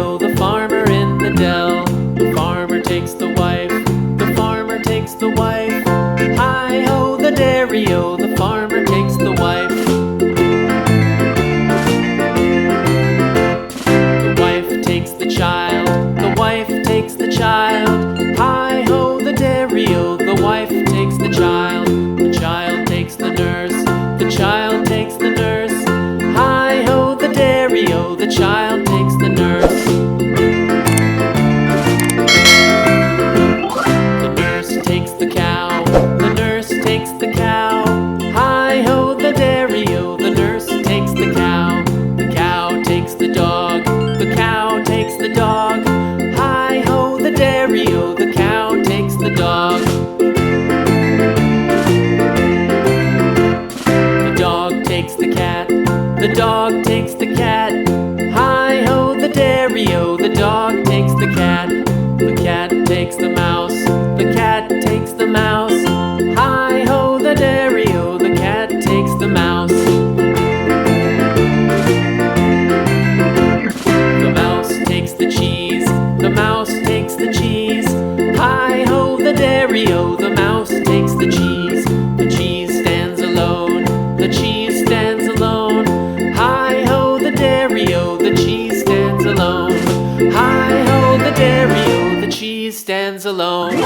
dairy-o, the farmer in the dell. The farmer takes the wife, the farmer takes the wife. Hi-ho, the dairy-o, the farmer takes the wife. The wife takes the child, the wife takes the child. Hi-ho, the dairy-o, the wife takes the child. The child takes the nurse, the child takes the nurse. Hi-ho, the dairy-o, the child takes the nurse. The nurse takes the cow, the nurse takes the cow. Hi-ho, the dairy-o, the nurse takes the cow. The cow takes the dog, the cow takes the dog. Hi-ho, the dairy-o, the cow takes the dog. The dog takes the cat, the dog takes the cat. Hi-ho, the dairy-o, the dog takes the cat. The cat takes the mouse, the cat takes the mouse. Hi-ho, the dairy-o, the cat takes the mouse. The mouse takes the cheese, the mouse takes the cheese. Hi-ho, the dairy-o, the mouse takes the cheese. The cheese stands alone, the cheese stands alone. Hi-ho, the dairy-o, the cheese stands alone. Hi-ho, the dairy-o, the cheese stands alone.